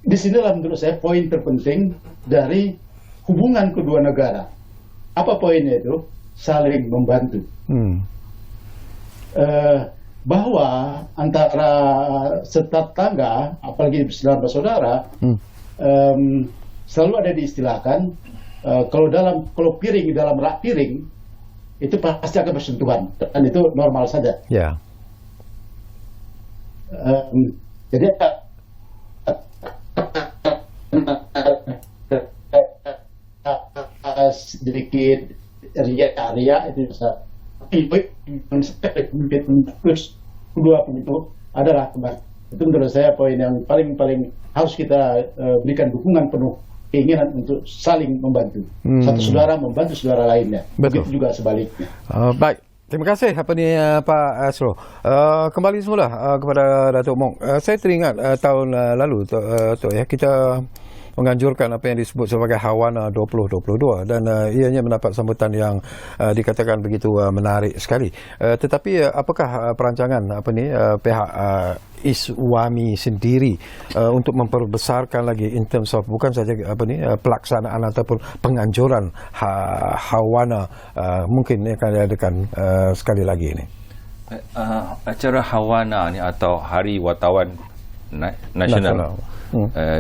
Di sinilah menurut saya poin terpenting dari hubungan kedua negara. Apa poinnya itu? Saling membantu. Bahwa antara tetangga, apalagi dalam bersaudara, selalu ada diistilahkan kalau piring dalam rak piring itu pasti akan bersentuhan, dan itu normal saja. Jadi sedikit ria itu bisa. Kedua itu adalah kembali. Itu menurut saya poin yang paling harus kita berikan dukungan penuh, keinginan untuk saling membantu. Satu saudara membantu saudara lainnya. Begitu juga sebaliknya. Baik. Terima kasih Pak Asrul. Kembali semula kepada Datuk Mok. Saya teringat tahun lalu kita menganjurkan apa yang disebut sebagai Hawana 2022 dan ianya mendapat sambutan yang dikatakan begitu menarik sekali. Tetapi apakah perancangan pihak Iswami sendiri untuk memperbesarkan lagi in terms of bukan saja pelaksanaan ataupun penganjuran Hawana mungkin akan diadakan sekali lagi ini? Acara Hawana ni atau Hari Wartawan Nasional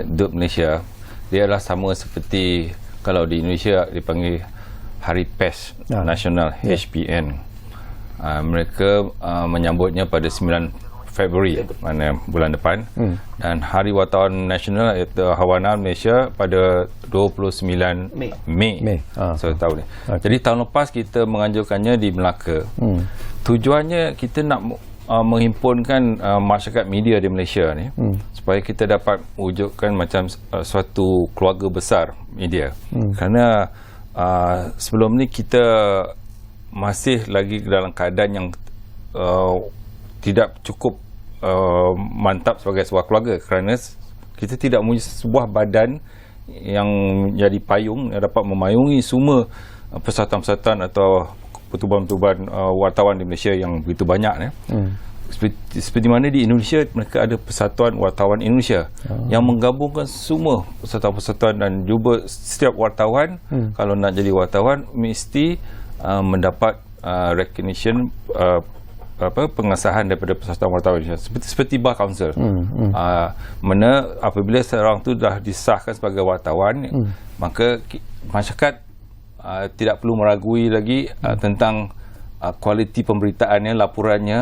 di Malaysia, dia adalah sama seperti kalau di Indonesia dipanggil Hari Pers Nasional, HPN. Mereka menyambutnya pada 9 Februari, mana bulan depan. Dan Hari Wartawan Nasional iaitu Hawana Malaysia pada 29 Mei. So tahun ni. Jadi tahun lepas kita menganjurkannya di Melaka. Tujuannya kita nak menghimpunkan masyarakat media di Malaysia ni supaya kita dapat wujudkan macam suatu keluarga besar media. Kerana sebelum ni kita masih lagi dalam keadaan yang tidak cukup mantap sebagai sebuah keluarga, kerana kita tidak mempunyai sebuah badan yang jadi payung yang dapat memayungi semua persatuan-persatuan atau pertubuhan-pertubuhan wartawan di Malaysia yang begitu banyak. Seperti mana di Indonesia mereka ada Persatuan Wartawan Indonesia yang menggabungkan semua persatuan-persatuan, dan juga setiap wartawan kalau nak jadi wartawan mesti mendapat recognition, pengesahan daripada Persatuan Wartawan Indonesia, seperti Bar Council. Mana apabila seorang tu dah disahkan sebagai wartawan, maka masyarakat tidak perlu meragui lagi tentang kualiti pemberitaannya, laporannya.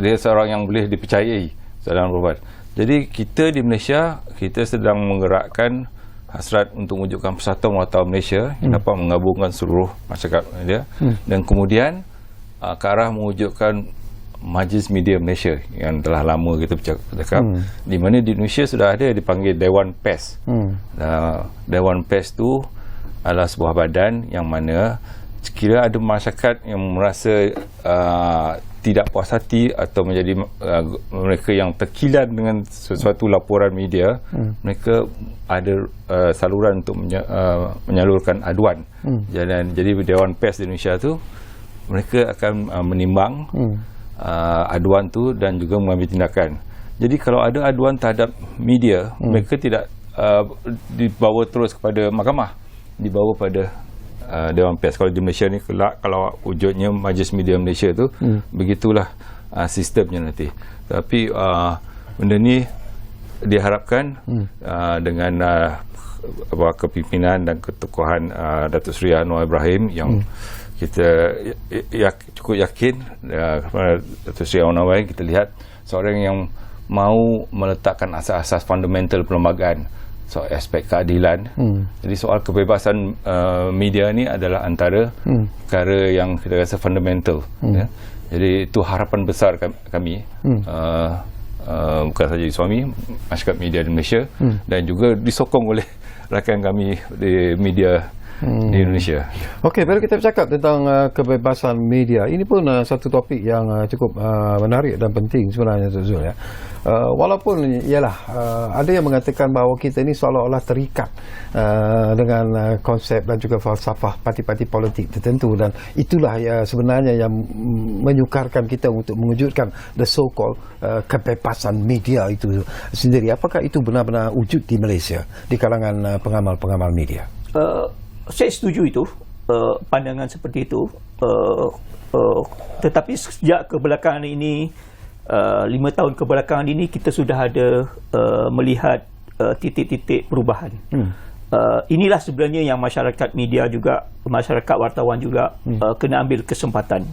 Dia seorang yang boleh dipercayai dalam berubat. Jadi kita di Malaysia, kita sedang menggerakkan hasrat untuk mewujudkan Persatuan Wartawan Malaysia yang dapat menggabungkan seluruh masyarakat media, dan kemudian ke arah mewujudkan Majlis Media Malaysia yang telah lama kita bercakap, di mana di Indonesia sudah ada dipanggil Dewan Pers. Dewan Pers tu adalah sebuah badan yang mana sekiranya ada masyarakat yang merasa tidak puas hati atau menjadi mereka yang terkilan dengan sesuatu laporan media, mereka ada saluran untuk menyalurkan aduan. Jadi Dewan Pers di Indonesia tu mereka akan menimbang aduan tu dan juga mengambil tindakan. Jadi kalau ada aduan terhadap media, mereka tidak dibawa terus kepada mahkamah, dibawa pada Dewan Pers. Kalau di Malaysia ni, kalau wujudnya Majlis Media Malaysia tu, begitulah sistemnya nanti. Tapi benda ni diharapkan dengan kepimpinan dan ketokohan Datuk Seri Anwar Ibrahim yang kita cukup yakin kepada Datuk Seri Anwar, kita lihat seorang yang mau meletakkan asas-asas fundamental perlembagaan, soal aspek keadilan. Jadi soal kebebasan media ni adalah antara perkara yang kita rasa fundamental. Jadi itu harapan besar kami, bukan saja suami masyarakat media di Malaysia, dan juga disokong oleh rakan kami di media di Indonesia. Okey, bila kita bercakap tentang kebebasan media, ini pun satu topik yang cukup menarik dan penting sebenarnya, Tuan Zul, ya. Walaupun ialah ada yang mengatakan bahawa kita ini seolah-olah terikat dengan konsep dan juga falsafah parti-parti politik tertentu, dan itulah sebenarnya yang menyukarkan kita untuk mewujudkan the so-called kebebasan media itu sendiri. Apakah itu benar-benar wujud di Malaysia di kalangan pengamal-pengamal media? Saya setuju itu, pandangan seperti itu, tetapi sejak kebelakangan ini, 5 tahun kebelakangan ini, kita sudah ada melihat titik-titik perubahan. Inilah sebenarnya yang masyarakat media juga, masyarakat wartawan juga kena ambil kesempatan.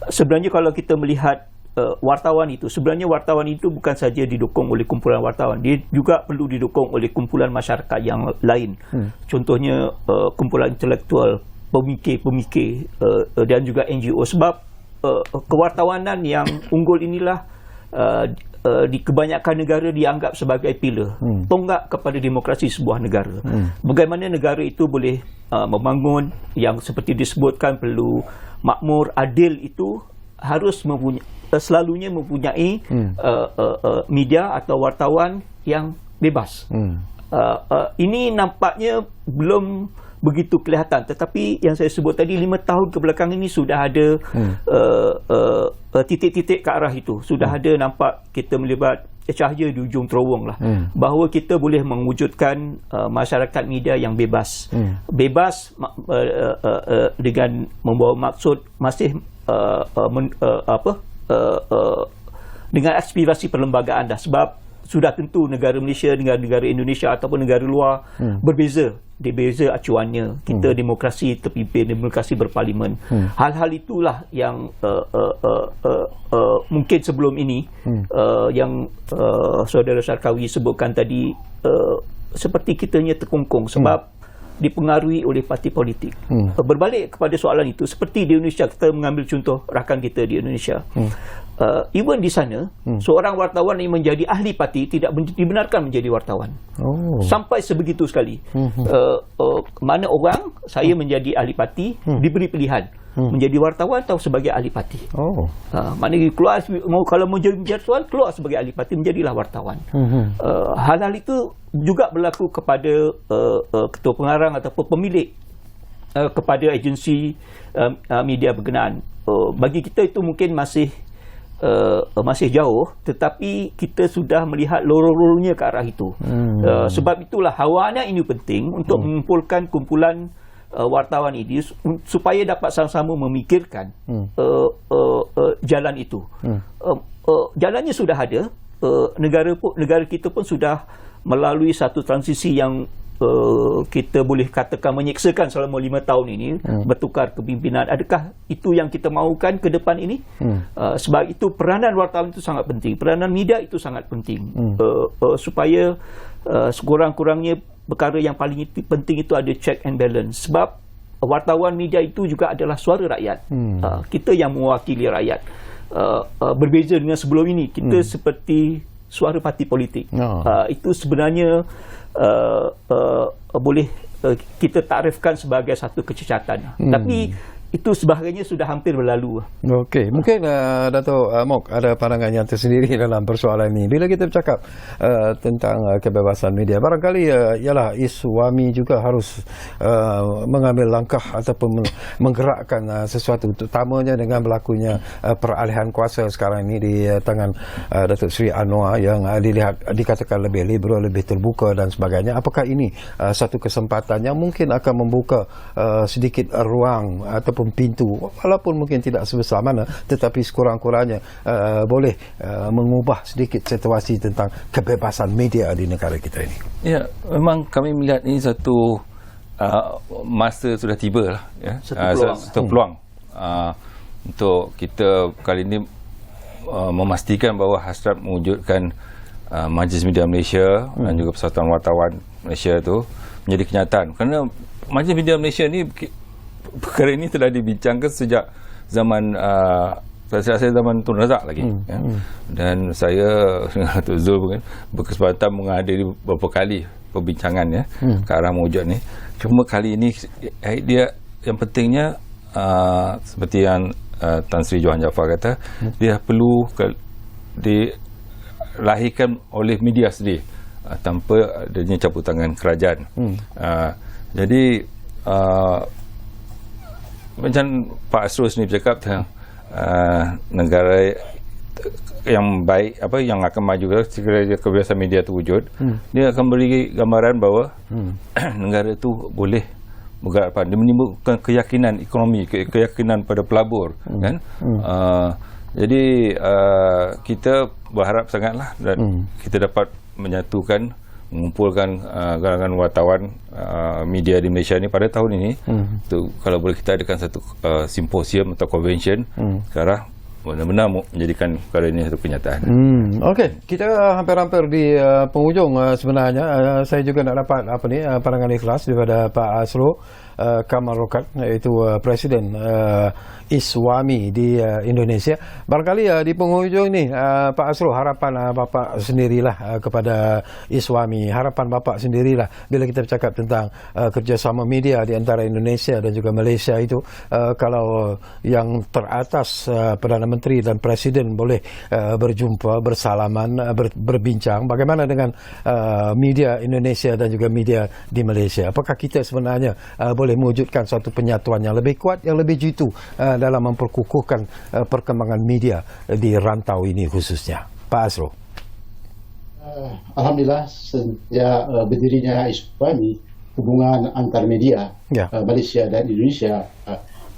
Sebenarnya kalau kita melihat wartawan itu bukan saja didukung oleh kumpulan wartawan, dia juga perlu didukung oleh kumpulan masyarakat yang lain. Contohnya kumpulan intelektual, pemikir-pemikir, dan juga NGO. Sebab kewartawanan yang unggul inilah di kebanyakan negara dianggap sebagai pilar, tonggak kepada demokrasi sebuah negara. Bagaimana negara itu boleh membangun, yang seperti disebutkan perlu makmur, adil, itu harus selalunya mempunyai media atau wartawan yang bebas. Ini nampaknya belum begitu kelihatan, tetapi yang saya sebut tadi, 5 tahun kebelakang ini sudah ada titik-titik ke arah itu. Sudah ada nampak kita melibat cahaya di ujung terowong lah, bahawa kita boleh mewujudkan masyarakat media yang bebas. Bebas dengan membawa maksud masih dengan aspirasi perlembagaan dah. Sebab sudah tentu negara Malaysia dengan negara Indonesia ataupun negara luar berbeza dia beza acuannya. Kita demokrasi terpimpin, demokrasi berparlimen. Hal-hal itulah yang mungkin sebelum ini yang saudara Sarkawi sebutkan tadi, seperti kitanya terkungkung sebab dipengaruhi oleh parti politik. Berbalik kepada soalan itu, seperti di Indonesia, kita mengambil contoh rakan kita di Indonesia. Even di sana, seorang wartawan yang menjadi ahli parti tidak dibenarkan menjadi wartawan. Sampai sebegitu sekali. Mana orang, saya menjadi ahli parti, diberi pilihan menjadi wartawan atau sebagai ahli parti. Maknanya keluar, kalau mau jadi wartawan, keluar sebagai ahli parti, menjadilah wartawan. Hal-hal itu juga berlaku kepada ketua pengarang ataupun pemilik kepada agensi media berkenaan. Bagi kita itu mungkin masih jauh, tetapi kita sudah melihat lorong-lorongnya ke arah itu. Sebab itulah hawana ini penting untuk mengumpulkan kumpulan wartawan ini supaya dapat sama-sama memikirkan jalan itu. Jalannya sudah ada. Negara kita pun sudah melalui satu transisi yang kita boleh katakan menyeksakan selama 5 tahun ini, bertukar kepimpinan. Adakah itu yang kita mahukan ke depan ini? Sebab itu peranan wartawan itu sangat penting, peranan media itu sangat penting, supaya sekurang-kurangnya perkara yang paling penting itu ada check and balance. Sebab wartawan media itu juga adalah suara rakyat. Kita yang mewakili rakyat. Berbeza dengan sebelum ini, kita seperti suara parti politik. Itu sebenarnya boleh kita takrifkan sebagai satu kecacatan. Tapi itu sebagainya sudah hampir berlalu. Okey, mungkin Dato' Mok ada pandangan yang tersendiri dalam persoalan ini. Bila kita bercakap tentang kebebasan media, barangkali ialah Iswami juga harus mengambil langkah ataupun menggerakkan sesuatu, terutamanya dengan berlakunya peralihan kuasa sekarang ini di tangan Datuk Seri Anwar yang dikatakan lebih liberal, lebih terbuka dan sebagainya. Apakah ini satu kesempatan yang mungkin akan membuka sedikit ruang ataupun pintu, walaupun mungkin tidak sebesar mana, tetapi sekurang-kurangnya boleh mengubah sedikit situasi tentang kebebasan media di negara kita ini? Ya, memang kami melihat ini satu masa sudah tiba lah, ya. Satu peluang untuk kita kali ini memastikan bahawa hasrat mewujudkan Majlis Media Malaysia dan juga Persatuan Wartawan Malaysia itu menjadi kenyataan. Kerana Majlis Media Malaysia ni, perkara ini telah dibincangkan sejak zaman saya zaman Tun Razak lagi, ya. Dan saya dengan Datuk Zul pun berkesempatan menghadiri beberapa kali perbincangan, ya, ke arah mewujud ni. Cuma kali ini dia yang pentingnya seperti yang Tan Sri Johan Jaafar kata, dia perlu dilahirkan oleh media sendiri tanpa adanya campur tangan kerajaan. Jadi macam Pak Asrus ni bercakap tentang negara yang baik, apa yang akan maju sekiranya kebebasan media itu wujud, dia akan beri gambaran bahawa negara itu boleh bergerak depan. Dia menimbulkan keyakinan ekonomi, keyakinan pada pelabur, kan. Jadi kita berharap sangatlah dan kita dapat menyatukan, mengumpulkan kalangan wartawan media di Malaysia ni pada tahun ini. Kalau boleh kita adakan satu simposium atau convention ke arah benar-benar menjadikan perkara ini satu kenyataan. Okey, kita hampir-hampir di penghujung sebenarnya. Saya juga nak dapat pandangan ikhlas daripada Pak Asro Kamal Rokat, iaitu Presiden Iswami di Indonesia. Barangkali di penghujung ni, Pak Asro, harapan Bapak sendirilah kepada Iswami, harapan Bapak sendirilah bila kita bercakap tentang kerjasama media di antara Indonesia dan juga Malaysia itu. Kalau yang teratas Perdana Menteri dan Presiden boleh berjumpa, bersalaman, berbincang, bagaimana dengan media Indonesia dan juga media di Malaysia? Apakah kita sebenarnya boleh mewujudkan suatu penyatuan yang lebih kuat, yang lebih jitu dalam memperkukuhkan perkembangan media di rantau ini khususnya? Pak Asro. Alhamdulillah, sejak berdirinya Iswami, hubungan antar media Malaysia dan Indonesia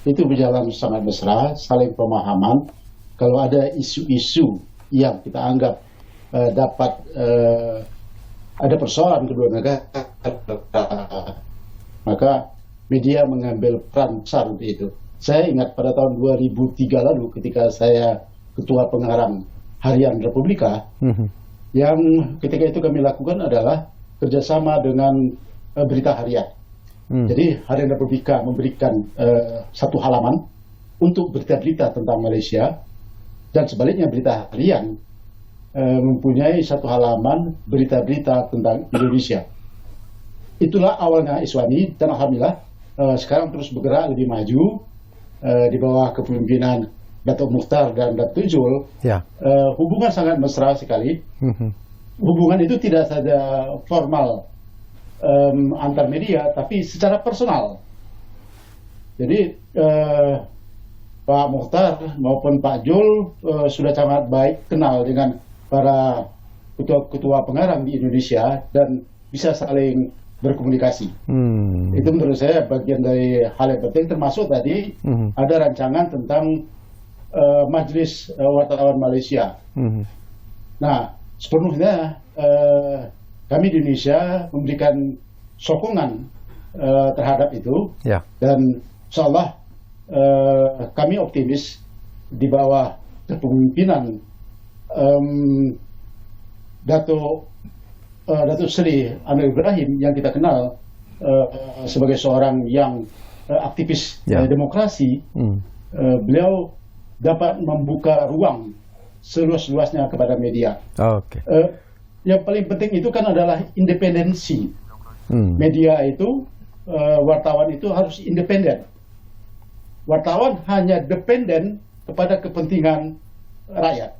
itu berjalan sangat mesra, saling pemahaman. Kalau ada isu-isu yang kita anggap dapat ada persoalan kedua negara, maka media mengambil peran besar untuk itu. Saya ingat pada tahun 2003 lalu ketika saya Ketua Pengarang Harian Republika, yang ketika itu kami lakukan adalah kerjasama dengan Berita Harian. Jadi Harian Republika memberikan satu halaman untuk berita-berita tentang Malaysia, dan sebaliknya Berita Harian mempunyai satu halaman berita-berita tentang Indonesia. Itulah awalnya Iswani, dan alhamdulillah sekarang terus bergerak lebih maju di bawah kepemimpinan Datuk Mukhtar dan Datuk Zul. Hubungan sangat mesra sekali. Hubungan itu tidak saja formal antar media, tapi secara personal. Jadi Pak Mukhtar maupun Pak Zul sudah sangat baik kenal dengan para ketua-ketua pengarang di Indonesia dan bisa saling berkomunikasi. Itu menurut saya bagian dari hal yang penting, termasuk tadi ada rancangan tentang Majelis Wartawan Malaysia. Nah, sepenuhnya kami di Indonesia memberikan sokongan terhadap itu, dan insyaallah kami optimis di bawah kepemimpinan Datuk Seri Anwar Ibrahim yang kita kenal sebagai seorang yang aktivis demokrasi, beliau dapat membuka ruang seluas-luasnya kepada media. Yang paling penting itu kan adalah independensi. Media itu, wartawan itu harus independen. Wartawan hanya dependen kepada kepentingan rakyat.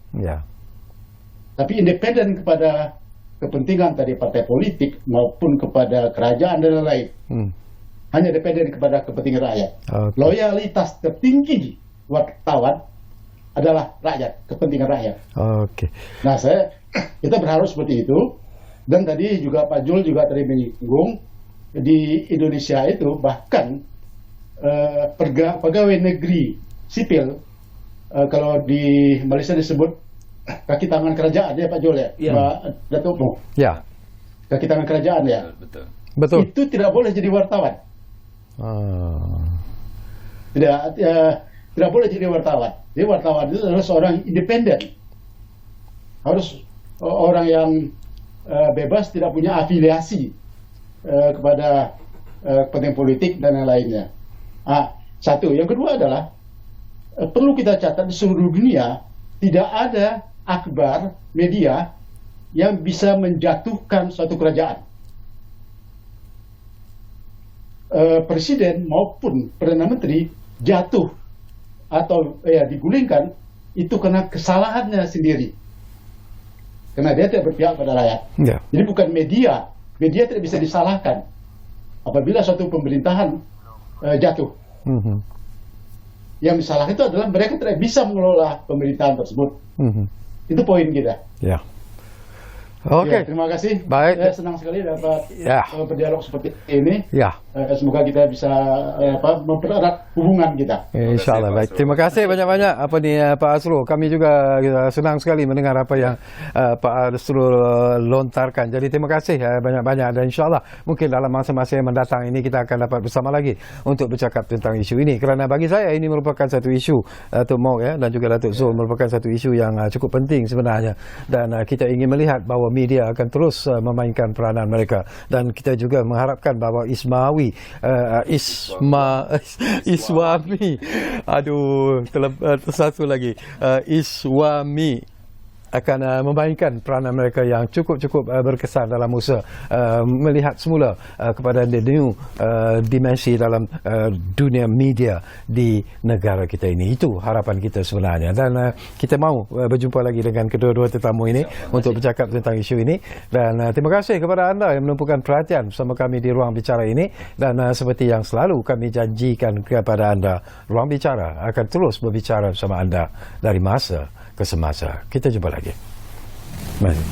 Tapi independen kepada kepentingan tadi partai politik maupun kepada kerajaan dan lain-lain. Hanya dependen kepada kepentingan rakyat. Loyalitas tertinggi wartawan adalah rakyat, kepentingan rakyat. Nah, kita berharap seperti itu. Dan tadi juga Pak Zul juga tadi menyinggung, di Indonesia itu bahkan pegawai negeri sipil, kalau di Malaysia disebut kaki tangan kerajaan ya Pak Zul ya, Pak Datuk Mo. Kaki tangan kerajaan ya. Betul. Itu tidak boleh jadi wartawan. Tidak boleh jadi wartawan. Jadi wartawan itu adalah seorang independen. Harus orang yang bebas, tidak punya afiliasi kepada kepentingan politik dan yang lainnya. Satu. Yang kedua adalah perlu kita catat di seluruh dunia tidak ada akhbar media yang bisa menjatuhkan suatu kerajaan. Presiden maupun Perdana Menteri jatuh atau digulingkan itu karena kesalahannya sendiri. Karena dia tidak berpihak pada rakyat. Jadi bukan media tidak bisa disalahkan apabila suatu pemerintahan jatuh. Yang disalahkan itu adalah mereka tidak bisa mengelola pemerintahan tersebut. Itu poin kita. Terima kasih. Baik. Saya senang sekali dapat berdialog seperti ini. Semoga kita bisa mempererat hubungan kita. InsyaAllah. Baik. Terima kasih banyak-banyak Pak Asrul. Kami juga senang sekali mendengar apa yang Pak Asrul lontarkan. Jadi terima kasih banyak-banyak, dan insyaAllah mungkin dalam masa-masa yang mendatang ini kita akan dapat bersama lagi untuk bercakap tentang isu ini. Kerana bagi saya ini merupakan satu isu, Datuk Mok dan juga Datuk Zul, merupakan satu isu yang cukup penting sebenarnya, dan kita ingin melihat bahawa media akan terus memainkan peranan mereka, dan kita juga mengharapkan bahawa Iswami satu lagi Iswami akan memainkan peranan mereka yang cukup berkesan dalam usaha melihat semula kepada the new dimensi dalam dunia media di negara kita ini. Itu harapan kita sebenarnya, dan kita mahu berjumpa lagi dengan kedua-dua tetamu ini untuk bercakap tentang isu ini. Dan terima kasih kepada anda yang menumpukan perhatian bersama kami di Ruang Bicara ini, dan seperti yang selalu kami janjikan kepada anda, Ruang Bicara akan terus berbicara bersama anda dari masa ke semasa. Kita jumpa lagi. Mari.